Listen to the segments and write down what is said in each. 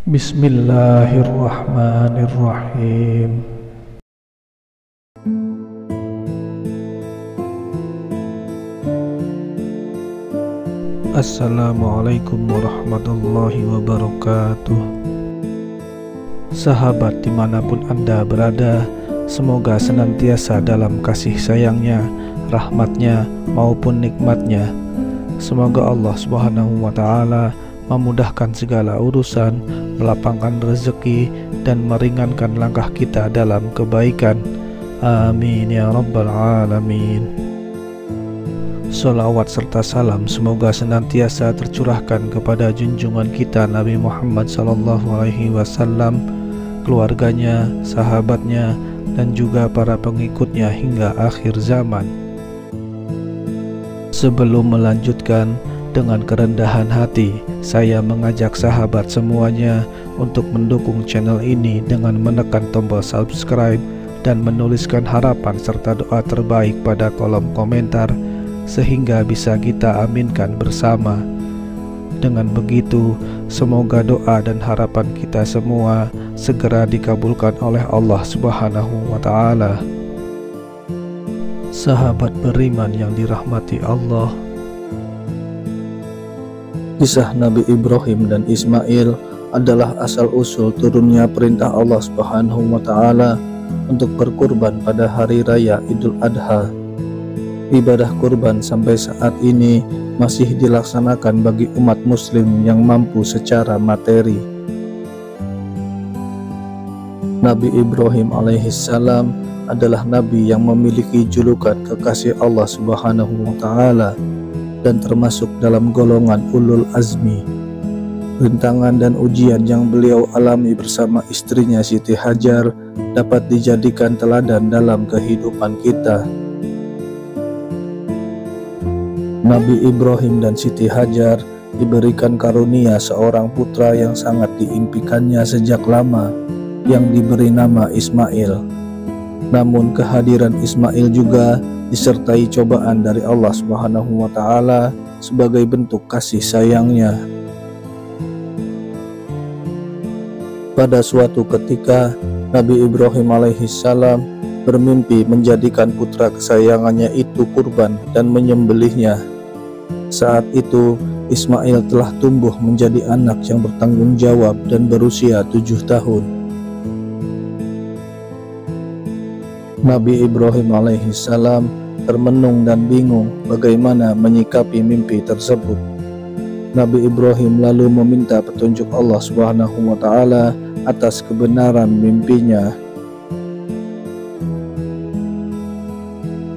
Bismillahirrahmanirrahim. Assalamualaikum warahmatullahi wabarakatuh. Sahabat dimanapun Anda berada, semoga senantiasa dalam kasih sayangnya, rahmatnya maupun nikmatnya. Semoga Allah Subhanahu wa Ta'ala memudahkan segala urusan, melapangkan rezeki, dan meringankan langkah kita dalam kebaikan. Amin ya rabbal alamin. Sholawat serta salam semoga senantiasa tercurahkan kepada junjungan kita Nabi Muhammad SAW, keluarganya, sahabatnya, dan juga para pengikutnya hingga akhir zaman. Sebelum melanjutkan, dengan kerendahan hati, saya mengajak sahabat semuanya untuk mendukung channel ini dengan menekan tombol subscribe dan menuliskan harapan serta doa terbaik pada kolom komentar, sehingga bisa kita aminkan bersama. Dengan begitu, semoga doa dan harapan kita semua segera dikabulkan oleh Allah Subhanahu wa Ta'ala. Sahabat beriman yang dirahmati Allah, kisah Nabi Ibrahim dan Ismail adalah asal-usul turunnya perintah Allah Subhanahu wa Ta'ala untuk berkurban pada hari raya Idul Adha. Ibadah kurban sampai saat ini masih dilaksanakan bagi umat muslim yang mampu secara materi. Nabi Ibrahim alaihissalam adalah nabi yang memiliki julukan kekasih Allah Subhanahu wa Ta'ala dan termasuk dalam golongan ulul azmi. Rintangan dan ujian yang beliau alami bersama istrinya Siti Hajar dapat dijadikan teladan dalam kehidupan kita. Nabi Ibrahim dan Siti Hajar diberikan karunia seorang putra yang sangat diimpikannya sejak lama, yang diberi nama Ismail. Namun kehadiran Ismail juga disertai cobaan dari Allah Subhanahu wa Ta'ala sebagai bentuk kasih sayangnya. Pada suatu ketika, Nabi Ibrahim alaihissalam bermimpi menjadikan putra kesayangannya itu kurban dan menyembelihnya. Saat itu Ismail telah tumbuh menjadi anak yang bertanggung jawab dan berusia 7 tahun. Nabi Ibrahim alaihissalam termenung dan bingung bagaimana menyikapi mimpi tersebut. Nabi Ibrahim lalu meminta petunjuk Allah Subhanahu wa Ta'ala atas kebenaran mimpinya.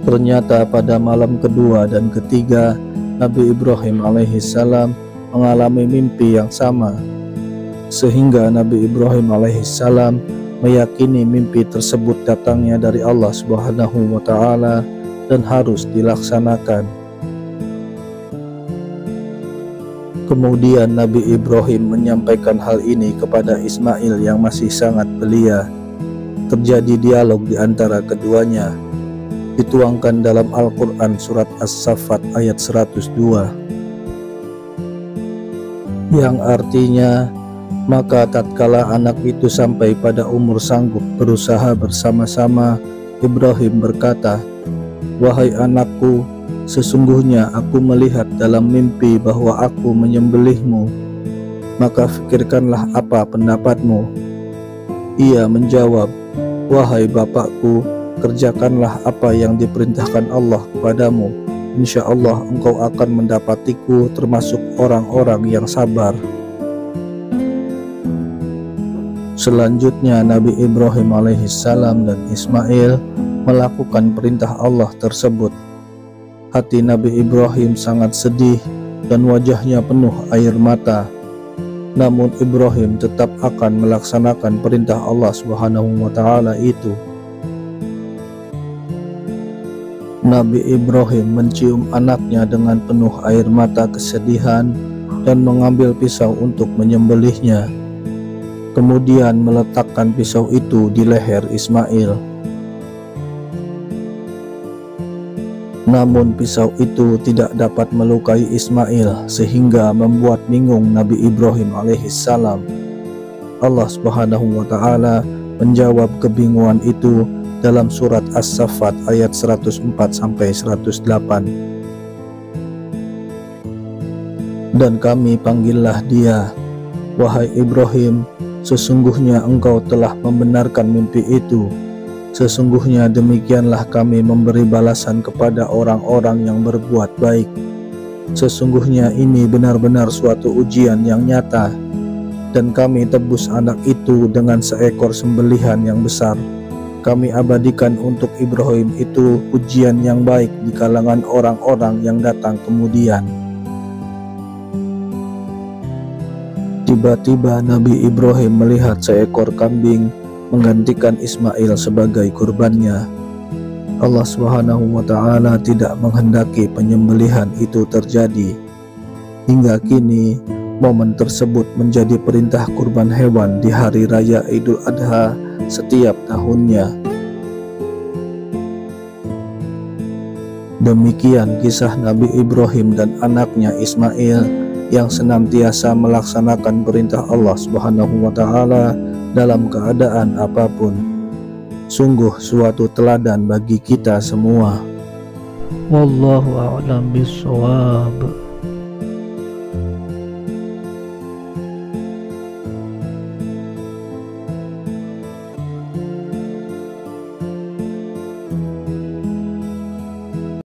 Ternyata pada malam kedua dan ketiga, Nabi Ibrahim alaihissalam mengalami mimpi yang sama, sehingga Nabi Ibrahim alaihissalam meyakini mimpi tersebut datangnya dari Allah Subhanahu wa Ta'ala dan harus dilaksanakan. Kemudian Nabi Ibrahim menyampaikan hal ini kepada Ismail yang masih sangat belia. Terjadi dialog di antara keduanya, dituangkan dalam Al-Quran surat As-Saffat ayat 102, yang artinya, maka tatkala anak itu sampai pada umur sanggup berusaha bersama-sama, Ibrahim berkata, "Wahai anakku, sesungguhnya aku melihat dalam mimpi bahwa aku menyembelihmu, maka fikirkanlah apa pendapatmu." Ia menjawab, "Wahai bapakku, kerjakanlah apa yang diperintahkan Allah kepadamu. Insya Allah engkau akan mendapatiku termasuk orang-orang yang sabar." Selanjutnya Nabi Ibrahim alaihissalam dan Ismail melakukan perintah Allah tersebut. Hati Nabi Ibrahim sangat sedih dan wajahnya penuh air mata. Namun Ibrahim tetap akan melaksanakan perintah Allah Subhanahu wa Ta'ala itu. Nabi Ibrahim mencium anaknya dengan penuh air mata kesedihan dan mengambil pisau untuk menyembelihnya. Kemudian meletakkan pisau itu di leher Ismail. Namun pisau itu tidak dapat melukai Ismail sehingga membuat bingung Nabi Ibrahim alaihissalam. Allah Subhanahu wa Ta'ala menjawab kebingungan itu dalam surat As-Saffat ayat 104-108. Dan kami panggillah dia, wahai Ibrahim, sesungguhnya engkau telah membenarkan mimpi itu. Sesungguhnya demikianlah kami memberi balasan kepada orang-orang yang berbuat baik. Sesungguhnya ini benar-benar suatu ujian yang nyata, dan kami tebus anak itu dengan seekor sembelihan yang besar. Kami abadikan untuk Ibrahim itu ujian yang baik di kalangan orang-orang yang datang kemudian. Tiba-tiba Nabi Ibrahim melihat seekor kambing menggantikan Ismail sebagai kurbannya. Allah Subhanahu wa Ta'ala tidak menghendaki penyembelihan itu terjadi. Hingga kini momen tersebut menjadi perintah kurban hewan di hari raya Idul Adha setiap tahunnya. Demikian kisah Nabi Ibrahim dan anaknya Ismail yang senantiasa melaksanakan perintah Allah Subhanahu wa Ta'ala dalam keadaan apapun. Sungguh suatu teladan bagi kita semua. Wallahu a'lam bishawab.